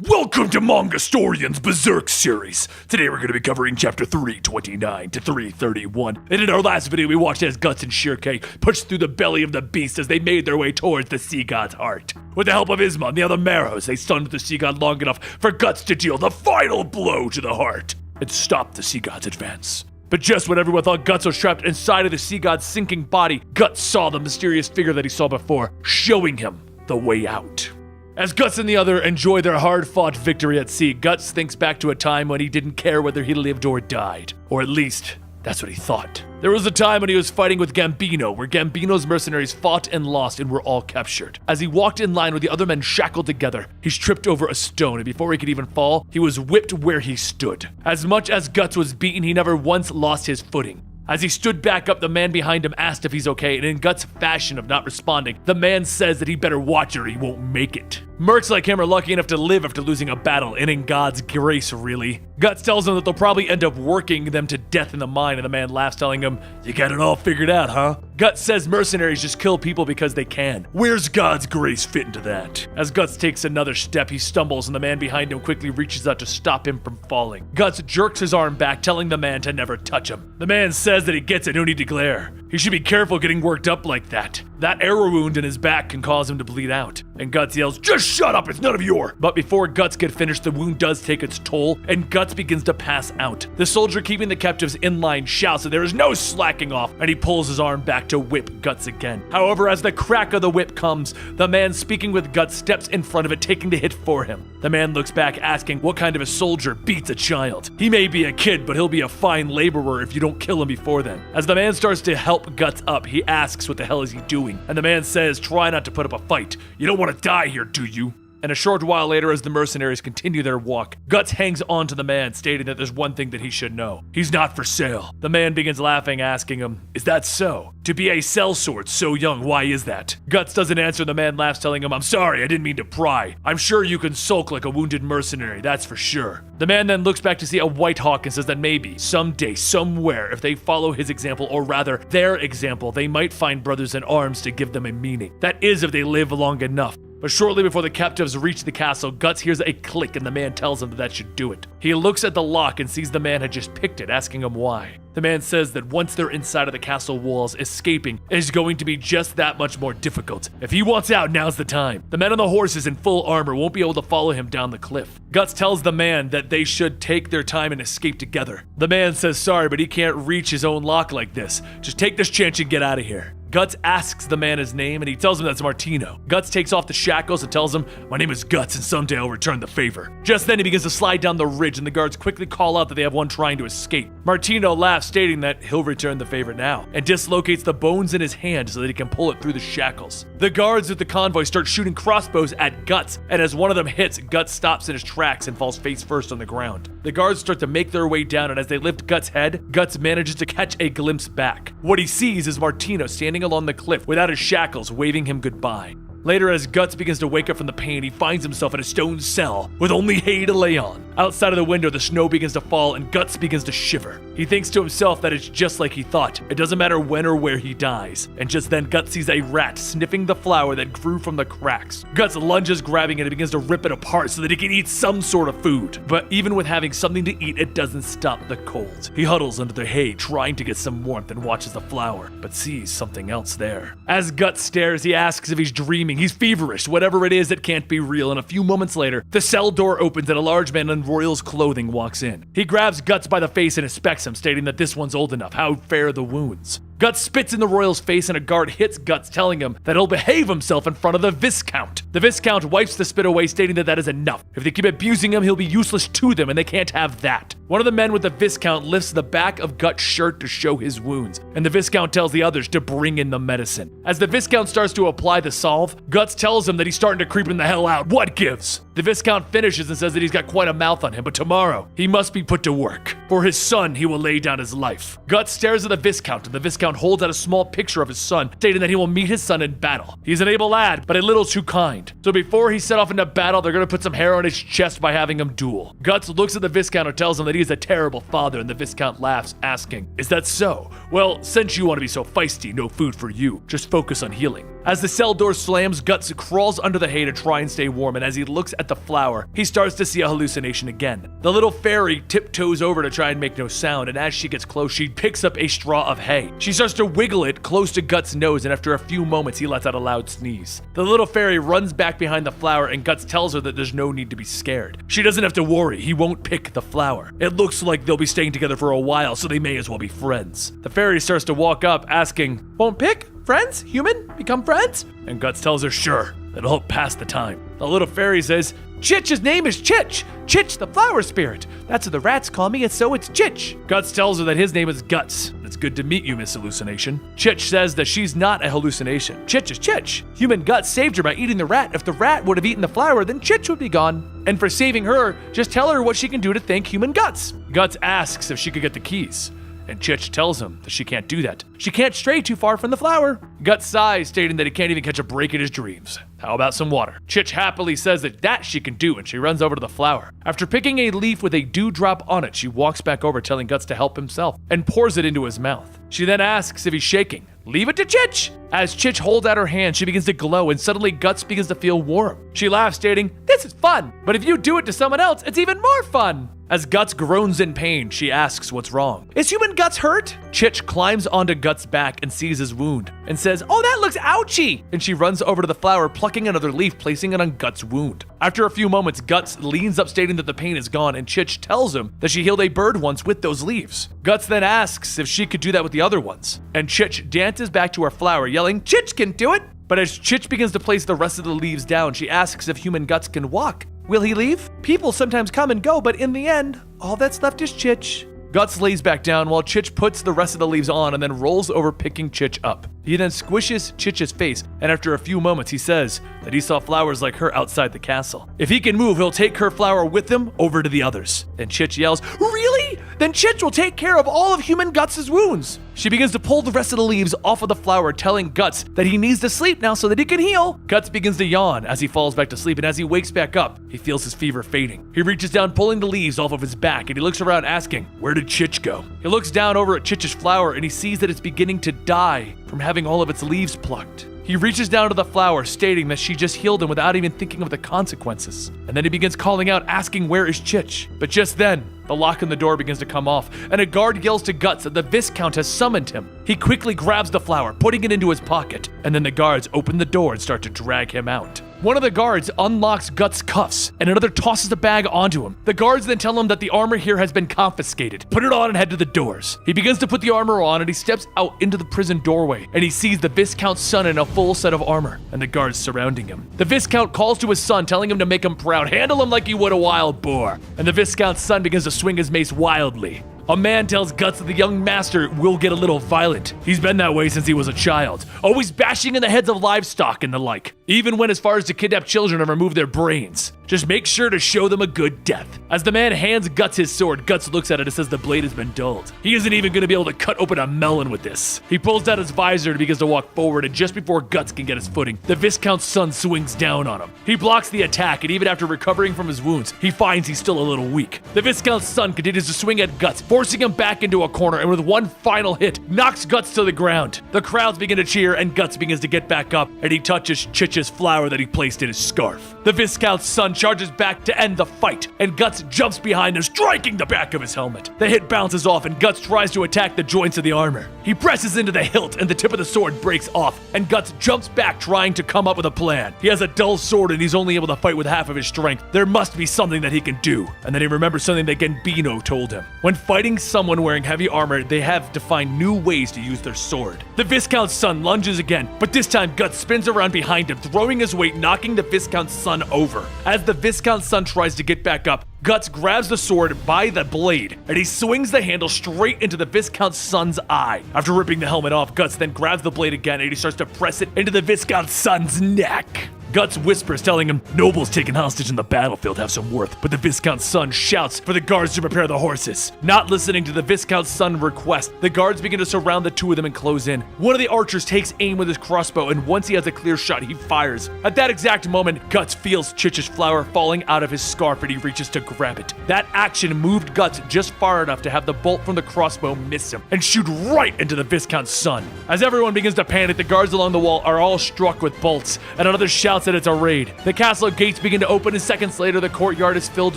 Welcome to Mangastorian's Berserk series. Today we're going to be covering chapter 329 to 331. And in our last video we watched as Guts and Shirke pushed through the belly of the beast as they made their way towards the sea god's heart. With the help of Isma and the other Marrows, they stunned the sea god long enough for Guts to deal the final blow to the heart and stop the sea god's advance. But just when everyone thought Guts was trapped inside of the sea god's sinking body, Guts saw the mysterious figure that he saw before, showing him the way out. As Guts and the other enjoy their hard-fought victory at sea, Guts thinks back to a time when he didn't care whether he lived or died. Or at least, that's what he thought. There was a time when he was fighting with Gambino, where Gambino's mercenaries fought and lost and were all captured. As he walked in line with the other men shackled together, he tripped over a stone, and before he could even fall, he was whipped where he stood. As much as Guts was beaten, he never once lost his footing. As he stood back up, the man behind him asked if he's okay, and in Guts' fashion of not responding, the man says that he better watch it or he won't make it. Mercs like him are lucky enough to live after losing a battle, and in God's grace, really. Guts tells him that they'll probably end up working them to death in the mine, and the man laughs, telling him, "You got it all figured out, huh?" Guts says mercenaries just kill people because they can. Where's God's grace fit into that? As Guts takes another step, he stumbles, and the man behind him quickly reaches out to stop him from falling. Guts jerks his arm back, telling the man to never touch him. The man says that he gets it, no need to glare. He should be careful getting worked up like that. That arrow wound in his back can cause him to bleed out. And Guts yells, "Just shut up, it's none of your." But before Guts can finish, the wound does take its toll, and Guts begins to pass out. The soldier keeping the captives in line shouts that there is no slacking off, and he pulls his arm back to whip Guts again. However, as the crack of the whip comes, the man speaking with Guts steps in front of it, taking the hit for him. The man looks back, asking what kind of a soldier beats a child. He may be a kid, but he'll be a fine laborer if you don't kill him before then. As the man starts to help Guts up, he asks what the hell is he doing, and the man says, "Try not to put up a fight. You don't want to die here, do you?" And a short while later, as the mercenaries continue their walk, Guts hangs on to the man, stating that there's one thing that he should know. He's not for sale. The man begins laughing, asking him, "Is that so? To be a sellsword so young, why is that?" Guts doesn't answer, and the man laughs, telling him, "I'm sorry, I didn't mean to pry. I'm sure you can sulk like a wounded mercenary, that's for sure." The man then looks back to see a white hawk and says that maybe, someday, somewhere, if they follow his example, or rather, their example, they might find brothers in arms to give them a meaning. That is if they live long enough. But shortly before the captives reach the castle, Guts hears a click and the man tells him that should do it. He looks at the lock and sees the man had just picked it, asking him why. The man says that once they're inside of the castle walls, escaping is going to be just that much more difficult. If he wants out, now's the time. The men on the horses in full armor won't be able to follow him down the cliff. Guts tells the man that they should take their time and escape together. The man says sorry, but he can't reach his own lock like this. Just take this chance and get out of here. Guts asks the man his name, and he tells him that's Martino. Guts takes off the shackles and tells him, "My name is Guts, and someday I'll return the favor." Just then he begins to slide down the ridge, and the guards quickly call out that they have one trying to escape. Martino laughs, stating that he'll return the favor now, and dislocates the bones in his hand so that he can pull it through the shackles. The guards with the convoy start shooting crossbows at Guts, and as one of them hits, Guts stops in his tracks and falls face first on the ground. The guards start to make their way down, and as they lift Guts' head, Guts manages to catch a glimpse back. What he sees is Martino standing along the cliff without his shackles, waving him goodbye. Later, as Guts begins to wake up from the pain, he finds himself in a stone cell with only hay to lay on. Outside of the window, the snow begins to fall and Guts begins to shiver. He thinks to himself that it's just like he thought. It doesn't matter when or where he dies. And just then, Guts sees a rat sniffing the flour that grew from the cracks. Guts lunges, grabbing it, and begins to rip it apart so that he can eat some sort of food. But even with having something to eat, it doesn't stop the cold. He huddles under the hay, trying to get some warmth, and watches the flour, but sees something else there. As Guts stares, he asks if he's dreaming. He's feverish, whatever it is, it can't be real, and a few moments later, the cell door opens and a large man in royal's clothing walks in. He grabs Guts by the face and inspects him, stating that this one's old enough. How fair are the wounds? Guts spits in the royal's face and a guard hits Guts, telling him that he'll behave himself in front of the Viscount. The Viscount wipes the spit away, stating that that is enough. If they keep abusing him, he'll be useless to them, and they can't have that. One of the men with the Viscount lifts the back of Guts' shirt to show his wounds, and the Viscount tells the others to bring in the medicine. As the Viscount starts to apply the salve, Guts tells him that he's starting to creep him the hell out. What gives? The Viscount finishes and says that he's got quite a mouth on him, but tomorrow, he must be put to work. For his son, he will lay down his life. Guts stares at the Viscount, and the Viscount holds out a small picture of his son, stating that he will meet his son in battle. He's an able lad, but a little too kind. So before he set off into battle, they're gonna put some hair on his chest by having him duel. Guts looks at the Viscount and tells him that he is a terrible father, and the Viscount laughs, asking, "Is that so? Well, since you want to be so feisty, no food for you. Just focus on healing." As the cell door slams, Guts crawls under the hay to try and stay warm, and as he looks at the flower, he starts to see a hallucination again. The little fairy tiptoes over to try and make no sound, and as she gets close, she picks up a straw of hay. She starts to wiggle it close to Guts' nose, and after a few moments, he lets out a loud sneeze. The little fairy runs back behind the flower, and Guts tells her that there's no need to be scared. She doesn't have to worry, he won't pick the flower. It looks like they'll be staying together for a while, so they may as well be friends. The fairy starts to walk up, asking, "Won't pick? Friends? Human? Become friends?" And Guts tells her, "Sure, it'll help pass the time." The little fairy says, "Chitch's name is Chitch. Chitch the flower spirit. That's what the rats call me, and so it's Chitch." Guts tells her that his name is Guts. "It's good to meet you, Miss Hallucination." Chitch says that she's not a hallucination. Chitch is Chitch. Human Guts saved her by eating the rat. If the rat would have eaten the flower, then Chitch would be gone. And for saving her, just tell her what she can do to thank Human Guts. Guts asks if she could get the keys, and Chitch tells him that she can't do that. She can't stray too far from the flower. Guts sighs, stating that he can't even catch a break in his dreams. How about some water? Chitch happily says that she can do, and she runs over to the flower. After picking a leaf with a dewdrop on it, she walks back over, telling Guts to help himself, and pours it into his mouth. She then asks if he's shaking. "Leave it to Chitch." As Chitch holds out her hand, she begins to glow, and suddenly Guts begins to feel warm. She laughs, stating, "This is fun, but if you do it to someone else, it's even more fun." As Guts groans in pain, she asks what's wrong. "Is Human Guts hurt?" Chitch climbs onto Guts' back and sees his wound, and says, "Oh, that looks ouchy!" And she runs over to the flower, plucking another leaf, placing it on Guts' wound. After a few moments, Guts leans up, stating that the pain is gone, and Chitch tells him that she healed a bird once with those leaves. Guts then asks if she could do that with the other ones, and Chitch dances back to her flower, yelling, "Chitch can do it!" But as Chitch begins to place the rest of the leaves down, she asks if Human Guts can walk. Will he leave? People sometimes come and go, but in the end, all that's left is Chitch. Guts lays back down while Chitch puts the rest of the leaves on and then rolls over, picking Chitch up. He then squishes Chitch's face, and after a few moments, he says that he saw flowers like her outside the castle. If he can move, he'll take her flower with him over to the others. And Chitch yells, "Really? Then Chitch will take care of all of Human Guts' wounds." She begins to pull the rest of the leaves off of the flower, telling Guts that he needs to sleep now so that he can heal. Guts begins to yawn as he falls back to sleep, and as he wakes back up, he feels his fever fading. He reaches down, pulling the leaves off of his back, and he looks around asking, "Where did Chitch go?" He looks down over at Chitch's flower, and he sees that it's beginning to die from having all of its leaves plucked. He reaches down to the flower, stating that she just healed him without even thinking of the consequences. And then he begins calling out, asking where is Chitch? But just then, the lock on the door begins to come off, and a guard yells to Guts that the Viscount has summoned him. He quickly grabs the flower, putting it into his pocket, and then the guards open the door and start to drag him out. One of the guards unlocks Guts' cuffs, and another tosses the bag onto him. The guards then tell him that the armor here has been confiscated. Put it on and head to the doors. He begins to put the armor on, and he steps out into the prison doorway, and he sees the Viscount's son in a full set of armor, and the guards surrounding him. The Viscount calls to his son, telling him to make him proud, handle him like he would a wild boar. And the Viscount's son begins to swing his mace wildly. A man tells Guts that the young master will get a little violent. He's been that way since he was a child, always bashing in the heads of livestock and the like, even went as far as to kidnap children and remove their brains. Just make sure to show them a good death. As the man hands Guts his sword, Guts looks at it and says the blade has been dulled. He isn't even going to be able to cut open a melon with this. He pulls down his visor and begins to walk forward, and just before Guts can get his footing, the Viscount's son swings down on him. He blocks the attack, and even after recovering from his wounds, he finds he's still a little weak. The Viscount's son continues to swing at Guts, forcing him back into a corner, and with one final hit, knocks Guts to the ground. The crowds begin to cheer, and Guts begins to get back up, and he touches Chitch's flower that he placed in his scarf. The Viscount's son charges back to end the fight, and Guts jumps behind him, striking the back of his helmet. The hit bounces off, and Guts tries to attack the joints of the armor. He presses into the hilt, and the tip of the sword breaks off, and Guts jumps back, trying to come up with a plan. He has a dull sword, and he's only able to fight with half of his strength. There must be something that he can do. And then he remembers something that Gambino told him. When fighting someone wearing heavy armor, they have to find new ways to use their sword. The Viscount's son lunges again, but this time Guts spins around behind him, throwing his weight, knocking the Viscount's son over. As the Viscount's son tries to get back up, Guts grabs the sword by the blade, and he swings the handle straight into the Viscount's son's eye. After ripping the helmet off, Guts then grabs the blade again, and he starts to press it into the Viscount's son's neck. Guts whispers, telling him nobles taken hostage in the battlefield have some worth, but the Viscount's son shouts for the guards to prepare the horses. Not listening to the Viscount's son's request, the guards begin to surround the two of them and close in. One of the archers takes aim with his crossbow, and once he has a clear shot, he fires. At that exact moment, Guts feels Chich's flower falling out of his scarf, and he reaches to grab it. That action moved Guts just far enough to have the bolt from the crossbow miss him and shoot right into the Viscount's son. As everyone begins to panic, the guards along the wall are all struck with bolts, and another shouts that it's a raid. The castle gates begin to open, and seconds later, the courtyard is filled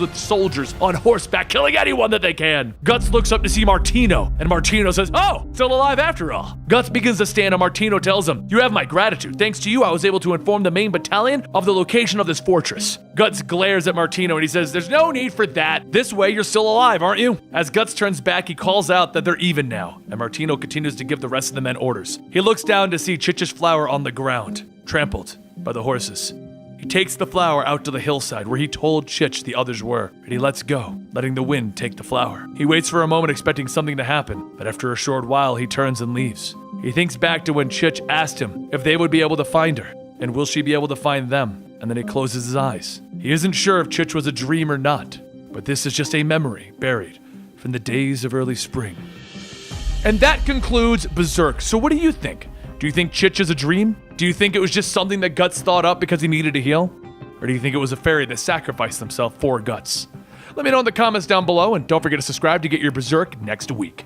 with soldiers on horseback, killing anyone that they can. Guts looks up to see Martino, and Martino says, "Oh, still alive after all." Guts begins to stand, and Martino tells him, "You have my gratitude. Thanks to you, I was able to inform the main battalion of the location of this fortress." Guts glares at Martino, and he says, "There's no need for that. This way, you're still alive, aren't you?" As Guts turns back, he calls out that they're even now, and Martino continues to give the rest of the men orders. He looks down to see Chich's flower on the ground, trampled by the horses. He takes the flower out to the hillside where he told Chich the others were, and he lets go, letting the wind take the flower. He waits for a moment expecting something to happen, but after a short while, he turns and leaves. He thinks back to when Chich asked him if they would be able to find her, and will she be able to find them, and then he closes his eyes. He isn't sure if Chich was a dream or not, but this is just a memory buried from the days of early spring. And that concludes Berserk. So what do you think? Do you think Chich is a dream? Do you think it was just something that Guts thought up because he needed to heal? Or do you think it was a fairy that sacrificed himself for Guts? Let me know in the comments down below, and don't forget to subscribe to get your Berserk next week.